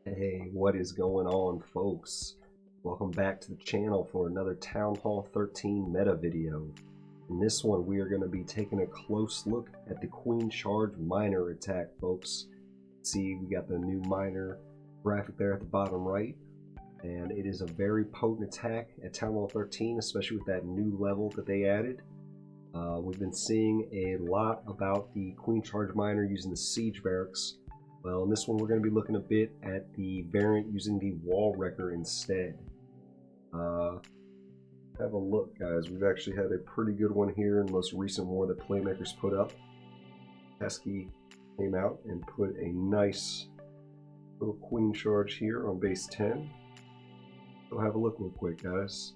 Hey, what is going on, folks? Welcome back to the channel for another Town Hall 13 meta video. In this one, we are going to be taking a close look at the Queen Charge Miner attack, folks. See, we got the new miner graphic there at the bottom right, and it is a very potent attack at Town Hall 13, especially with that new level that they added. We've been seeing a lot about the Queen Charge Miner using the Siege Barracks. Well, in this one, we're going to be looking a bit at the variant using the Wall Wrecker instead. Have a look, guys. We've actually had a pretty good one here in the most recent war that Playmakers put up. Pesky came out and put a nice little Queen Charge here on base 10. So have a look real quick, guys.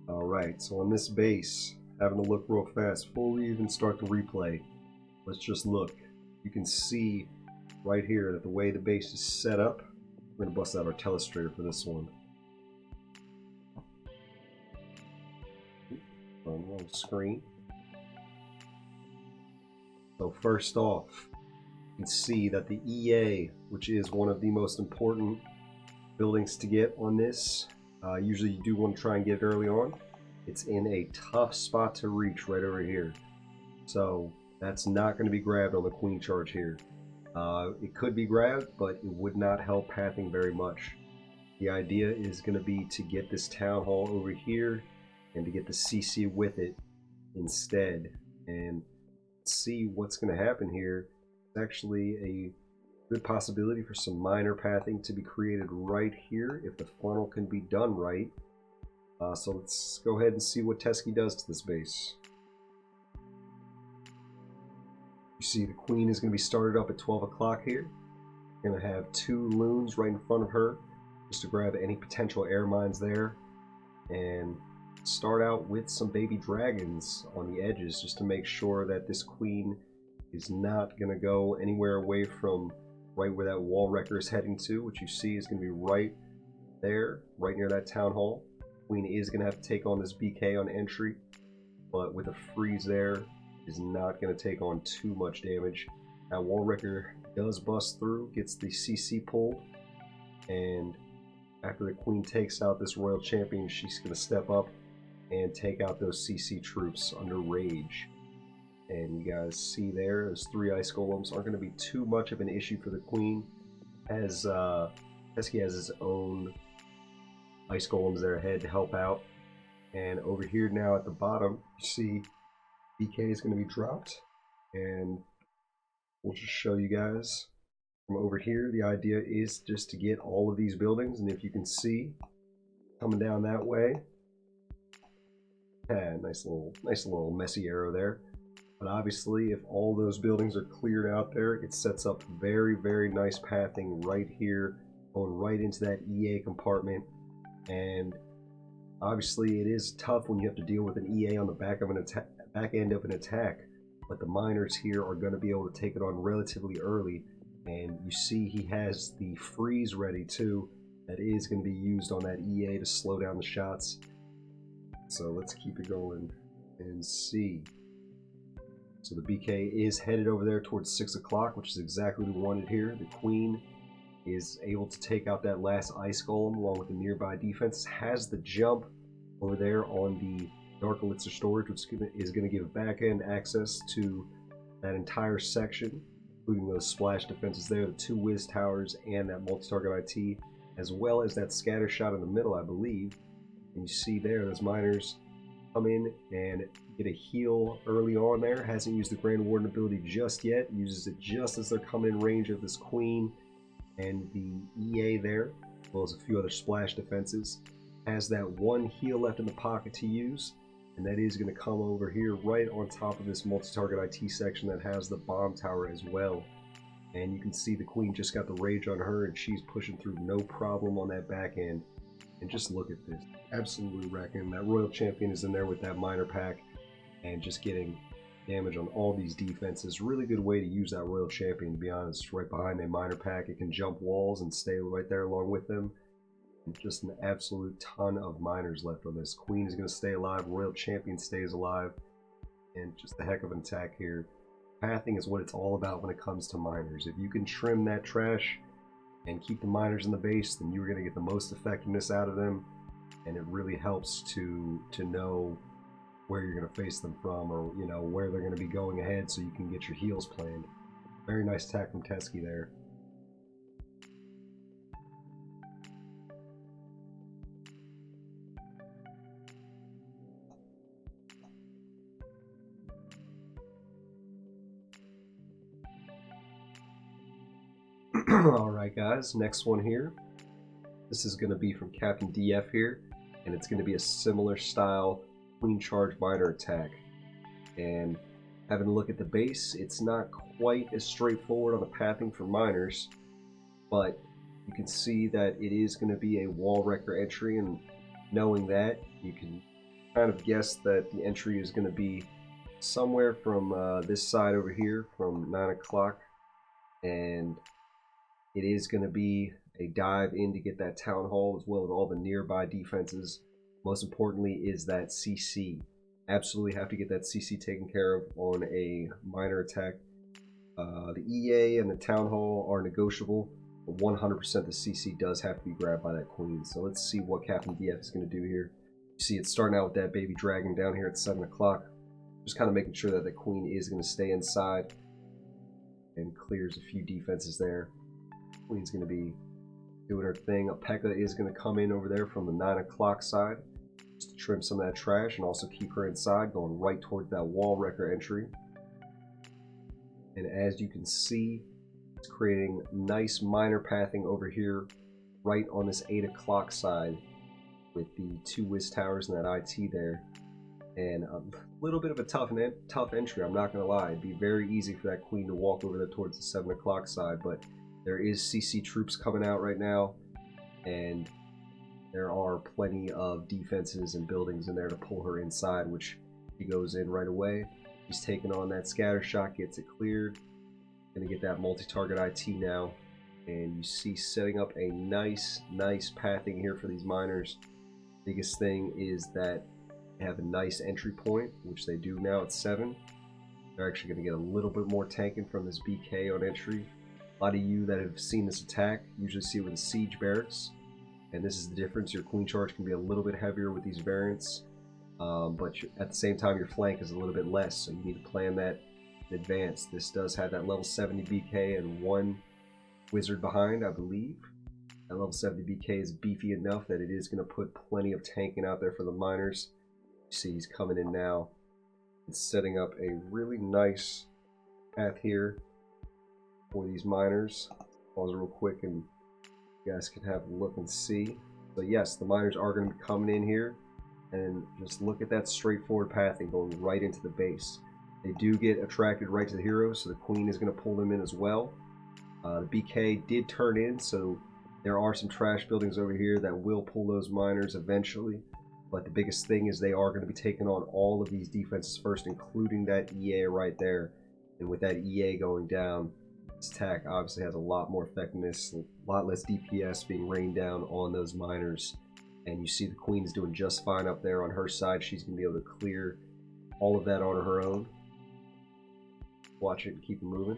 Alright, so on this base, having a look real fast before we even start the replay, let's just look. You can see right here that the way the base is set up, we're going to bust out our telestrator for this one. On the screen. So first off, you can see that the EA, which is one of the most important buildings to get on this, usually you do want to try and get it early on. It's in a tough spot to reach right over here. So that's not going to be grabbed on the Queen Charge here. It could be grabbed, but it would not help pathing very much. The idea is going to be to get this Town Hall over here and to get the CC with it instead. And see what's going to happen here. It's actually a good possibility for some minor pathing to be created right here if the funnel can be done right. So let's go ahead and see what Teskey does to this base. You see the Queen is going to be started up at 12 o'clock here. Going to have 2 loons right in front of her just to grab any potential air mines there, and start out with some baby dragons on the edges just to make sure that this Queen is not going to go anywhere away from right where that Wall Wrecker is heading to, which you see is going to be right there, right near that Town Hall. Queen is going to have to take on this BK on entry, but with a freeze there, is not going to take on too much damage. That Wall Wrecker does bust through, gets the CC pulled, and after the Queen takes out this Royal Champion, she's going to step up and take out those CC troops under Rage. And you guys see there, those 3 Ice Golems aren't going to be too much of an issue for the Queen, as Teskey has his own Ice Golems there ahead to help out. And over here now at the bottom, you see BK is going to be dropped, and we'll just show you guys from over here. The idea is just to get all of these buildings, and if you can see coming down that way, nice little messy arrow there. But obviously, if all those buildings are cleared out there, it sets up very, very nice pathing right here, going right into that EA compartment. And obviously, it is tough when you have to deal with an EA on the back end of an attack, but the miners here are going to be able to take it on relatively early. And you see he has the freeze ready too, that is going to be used on that EA to slow down the shots. So let's keep it going and see. So the BK is headed over there towards 6 o'clock, which is exactly what we wanted here. The Queen is able to take out that last Ice Golem along with the nearby defense. Has the jump over there on the Dark Elixir storage, which is going to give back-end access to that entire section, including those splash defenses there, the 2 Wiz Towers, and that multi-target IT, as well as that scatter shot in the middle, I believe. And you see there, those miners come in and get a heal early on there. Hasn't used the Grand Warden ability just yet. Uses it just as they're coming in range of this Queen and the EA there, as well as a few other splash defenses. Has that 1 heal left in the pocket to use, and that is going to come over here right on top of this multi-target IT section that has the bomb tower as well. And you can see the Queen just got the Rage on her, and she's pushing through no problem on that back end. And just look at this, absolutely wrecking. That Royal Champion is in there with that miner pack and just getting damage on all these defenses. Really good way to use that Royal Champion, to be honest. Right behind a miner pack, it can jump walls and stay right there along with them. And just an absolute ton of miners left on this. Queen is going to stay alive, Royal Champion stays alive, and just a heck of an attack here. Pathing is what it's all about when it comes to miners. If you can trim that trash and keep the miners in the base, then you're going to get the most effectiveness out of them, and it really helps to know where you're going to face them from, or where they're going to be going ahead, so you can get your heals planned. Very nice attack from Teskey there. Alright guys, next one here. This is going to be from Captain DF here, and it's going to be a similar style Queen Charge miner attack. And having a look at the base, it's not quite as straightforward on the pathing for miners, but you can see that it is going to be a wall wrecker entry, and knowing that, you can kind of guess that the entry is going to be somewhere from this side over here, from 9 o'clock, and it is going to be a dive in to get that town hall, as well as all the nearby defenses. Most importantly is that CC. Absolutely have to get that CC taken care of on a miner attack. The EA and the town hall are negotiable, but 100% the CC does have to be grabbed by that queen. So let's see what Captain DF is going to do here. You see it's starting out with that baby dragon down here at 7 o'clock. Just kind of making sure that the queen is going to stay inside, and clears a few defenses there. Queen's going to be doing her thing. A P.E.K.K.A. is going to come in over there from the 9 o'clock side, just to trim some of that trash and also keep her inside, going right towards that wall wrecker entry. And as you can see, it's creating nice miner pathing over here right on this 8 o'clock side with the 2 whiz towers and that IT there. And a little bit of a tough entry, I'm not going to lie. It'd be very easy for that queen to walk over there towards the 7 o'clock side, but there is CC troops coming out right now, and there are plenty of defenses and buildings in there to pull her inside, which she goes in right away. She's taking on that scatter shot, gets it cleared. Gonna get that multi-target IT now, and you see setting up a nice pathing here for these miners. Biggest thing is that they have a nice entry point, which they do now at 7. They're actually gonna get a little bit more tanking from this BK on entry. A lot of you that have seen this attack usually see it with the siege barracks, and this is the difference. Your queen charge can be a little bit heavier with these variants, but at the same time your flank is a little bit less, so you need to plan that in advance. This does have that level 70 BK and 1 wizard behind, I believe. That level 70 BK is beefy enough that it is going to put plenty of tanking out there for the miners. You see he's coming in now. It's setting up a really nice path here for these miners. Pause real quick and you guys can have a look and see. So yes, the miners are going to be coming in here, and just look at that straightforward pathing going right into the base. They do get attracted right to the heroes, so the queen is going to pull them in as well. The BK did turn in, so there are some trash buildings over here that will pull those miners eventually, but the biggest thing is they are going to be taking on all of these defenses first, including that EA right there. And with that EA going down, this attack obviously has a lot more effectiveness, a lot less DPS being rained down on those miners. And you see the queen's doing just fine up there on her side. She's going to be able to clear all of that on her own. Watch it and keep it moving.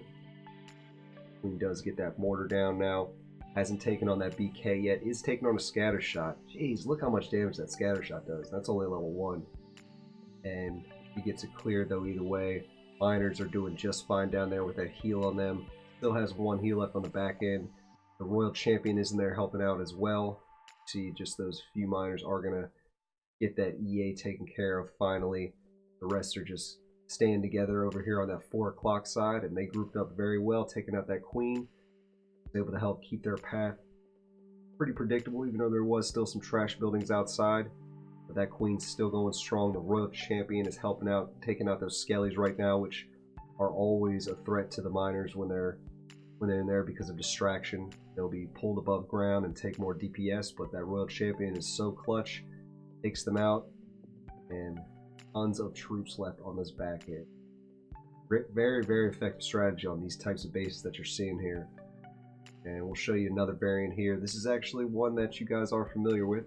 Queen does get that mortar down now. Hasn't taken on that BK yet. Is taking on a scatter shot. Jeez, look how much damage that scatter shot does. That's only level 1. And he gets it cleared though either way. Miners are doing just fine down there with that heal on them. Still has 1 heal left on the back end. The Royal Champion is in there helping out as well. See, just those few miners are going to get that EA taken care of finally. The rest are just staying together over here on that 4 o'clock side, and they grouped up very well, taking out that queen. Was able to help keep their path pretty predictable, even though there was still some trash buildings outside. But that queen's still going strong. The Royal Champion is helping out, taking out those skellies right now, which are always a threat to the miners when they're in there because of distraction. They'll be pulled above ground and take more DPS, but that Royal Champion is so clutch, takes them out, and tons of troops left on this back end. Very, very effective strategy on these types of bases that you're seeing here. And we'll show you another variant here. This is actually one that you guys are familiar with.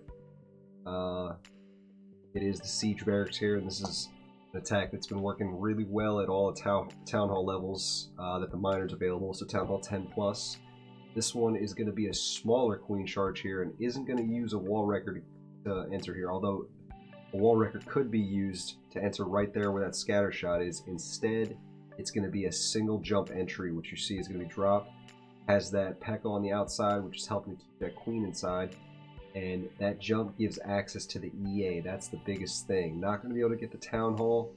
It is the siege barracks here, and this is An attack that's been working really well at all the town hall levels that the miner's available, so town hall 10 plus. This one is going to be a smaller queen charge here and isn't going to use a wall wrecker to enter here, although a wall wrecker could be used to enter right there where that scatter shot is. Instead, it's going to be a single jump entry, which you see is going to be dropped. Has that P.E.K.K.A on the outside, which is helping to keep that queen inside. And that jump gives access to the EA. That's the biggest thing. Not going to be able to get the town hall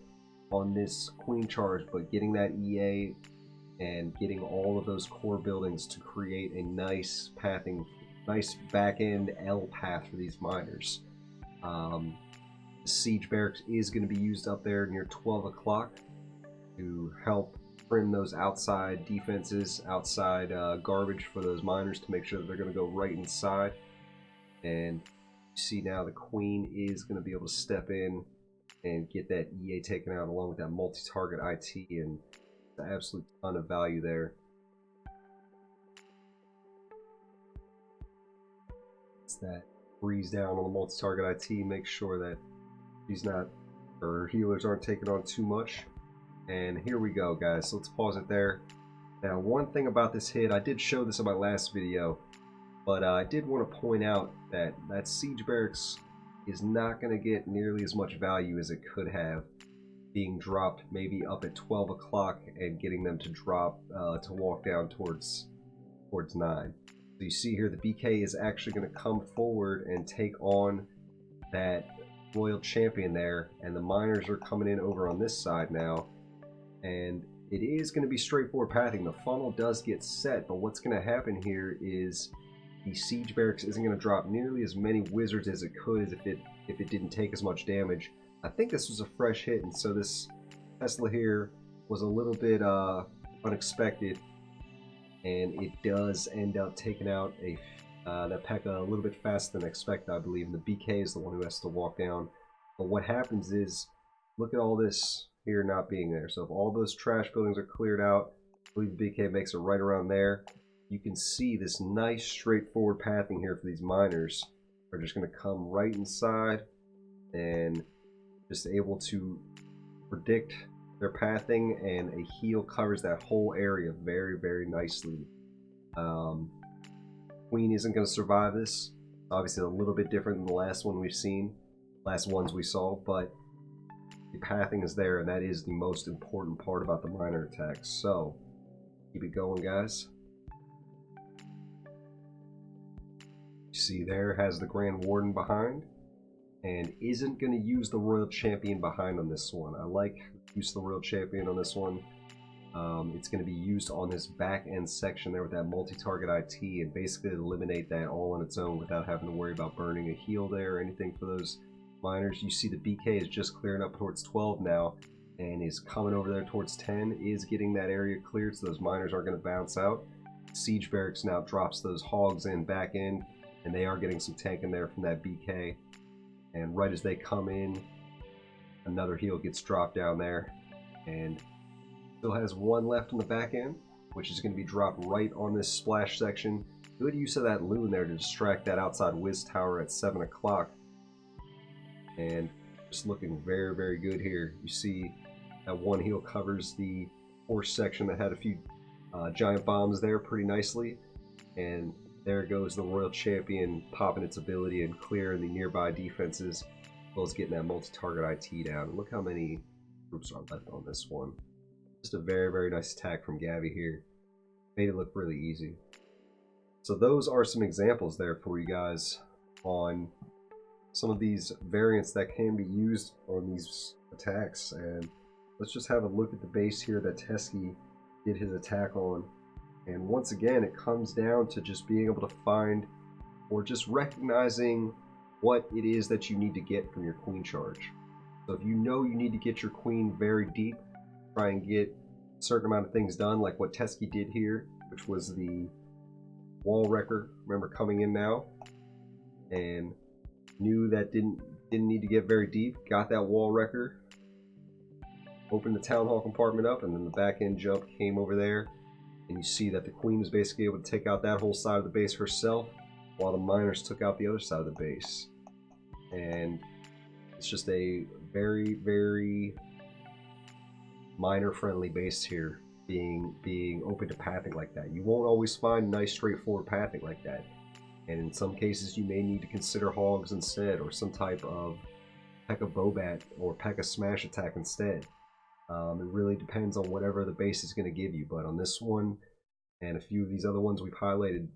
on this queen charge, but getting that EA and getting all of those core buildings to create a nice pathing, nice back end L path for these miners. The siege barracks is going to be used up there near 12 o'clock to help trim those outside defenses, outside garbage for those miners to make sure that they're going to go right inside. And you see now the queen is going to be able to step in and get that EA taken out along with that multi-target IT, and an absolute ton of value there. It's that breeze down on the multi-target IT, make sure that he's not, or healers aren't taking on too much. And here we go, guys. So let's pause it there. Now, one thing about this hit, I did show this in my last video, but I did want to point out that that siege barracks is not going to get nearly as much value as it could have, being dropped maybe up at 12 o'clock and getting them to drop to walk down towards 9. So you see here the BK is actually going to come forward and take on that royal champion there, and the miners are coming in over on this side now, and it is going to be straightforward pathing. The funnel does get set, but what's going to happen here is the siege barracks isn't going to drop nearly as many wizards as it could as if it didn't take as much damage. I think this was a fresh hit, and so this Tesla here was a little bit unexpected, and it does end up taking out that P.E.K.K.A a little bit faster than expected, I believe, and the BK is the one who has to walk down. But what happens is, look at all this here not being there. So if all those trash buildings are cleared out, I believe the BK makes it right around there. You can see this nice straightforward pathing here for these miners. Are just going to come right inside and just able to predict their pathing, and a heal covers that whole area very, very nicely. Queen isn't going to survive this. Obviously a little bit different than the last ones we saw, but the pathing is there, and that is the most important part about the miner attacks. So keep it going, guys. You see there has the Grand Warden behind, and isn't going to use the Royal Champion behind on this one. I like use the Royal Champion on this one. It's going to be used on this back end section there with that multi-target IT, and basically eliminate that all on its own without having to worry about burning a heal there or anything for those miners. You see the BK is just clearing up towards 12 now and is coming over there towards 10, is getting that area cleared so those miners aren't going to bounce out. Siege Barracks now drops those hogs in back end, and they are getting some tank in there from that BK. And right as they come in, another heal gets dropped down there, and still has one left on the back end, which is going to be dropped right on this splash section. Good use of that loon there to distract that outside whiz tower at 7 o'clock. And just looking very, very good here. You see that one heal covers the horse section that had a few giant bombs there pretty nicely. And there goes the Royal Champion popping its ability and clearing the nearby defenses, as well as getting that multi-target IT down. Look how many groups are left on this one. Just a very, very nice attack from Gabby here. Made it look really easy. So those are some examples there for you guys on some of these variants that can be used on these attacks. And let's just have a look at the base here that Teskey did his attack on. And once again, it comes down to just being able to find, or just recognizing what it is that you need to get from your queen charge. So if you know you need to get your queen very deep, try and get a certain amount of things done, like what Teskey did here, which was the wall wrecker, remember, coming in now, and knew that didn't need to get very deep, got that wall wrecker, opened the town hall compartment up, and then the back end jump came over there. And you see that the queen was basically able to take out that whole side of the base herself, while the miners took out the other side of the base. And it's just a very, very miner friendly base here, being open to pathing like that. You won't always find nice straightforward pathing like that, and in some cases you may need to consider hogs instead, or some type of P.E.K.K.A Bobat or P.E.K.K.A Smash attack instead. It really depends on whatever the base is going to give you, but on this one and a few of these other ones we've highlighted,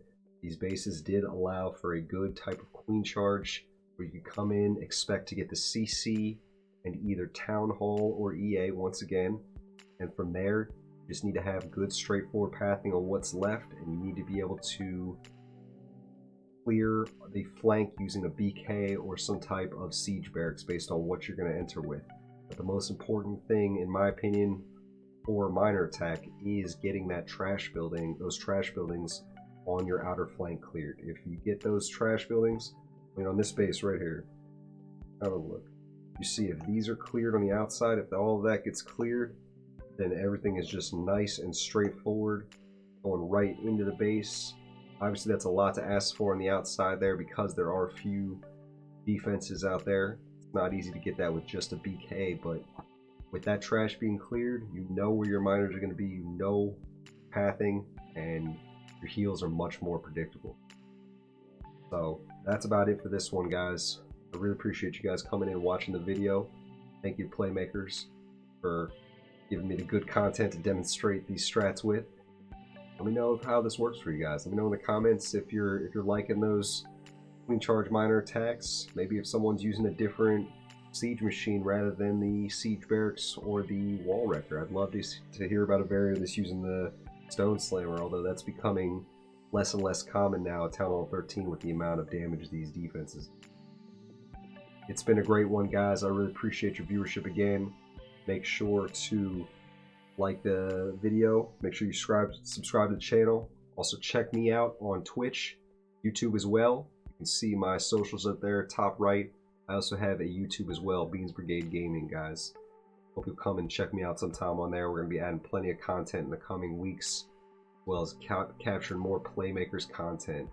these bases did allow for a good type of queen charge where you can come in, expect to get the CC and either Town Hall or EA once again, and from there you just need to have good straightforward pathing on what's left, and you need to be able to clear the flank using a BK or some type of siege barracks based on what you're going to enter with. But the most important thing, in my opinion, for miner attack is getting that trash building, those trash buildings on your outer flank cleared. If you get those trash buildings, I mean on this base right here, have a look. You see if these are cleared on the outside, if all of that gets cleared, then everything is just nice and straightforward, going right into the base. Obviously that's a lot to ask for on the outside there because there are a few defenses out there. It's not easy to get that with just a BK, but with that trash being cleared, you know where your miners are going to be, you know pathing, and your heals are much more predictable. So that's about it for this one, guys. I really appreciate you guys coming in and watching the video. Thank you Playmakers for giving me the good content to demonstrate these strats with. Let me know how this works for you guys. Let me know in the comments if you're liking those queen charge miner attacks. Maybe if someone's using a different siege machine rather than the siege barracks or the wall wrecker. I'd love to hear about a variant of this using the stone slammer, although that's becoming less and less common now at Town Hall 13 with the amount of damage these defenses. It's been a great one, guys. I really appreciate your viewership again. Make sure to like the video. Make sure you subscribe to the channel. Also check me out on Twitch, YouTube as well. You can see my socials up there, top right. I also have a YouTube as well, Beansbrigade Gaming, guys. Hope you'll come and check me out sometime on there. We're going to be adding plenty of content in the coming weeks, as well as capturing more Playmakers content.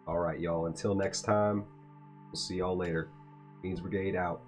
Alright, y'all. Until next time, we'll see y'all later. Beansbrigade out.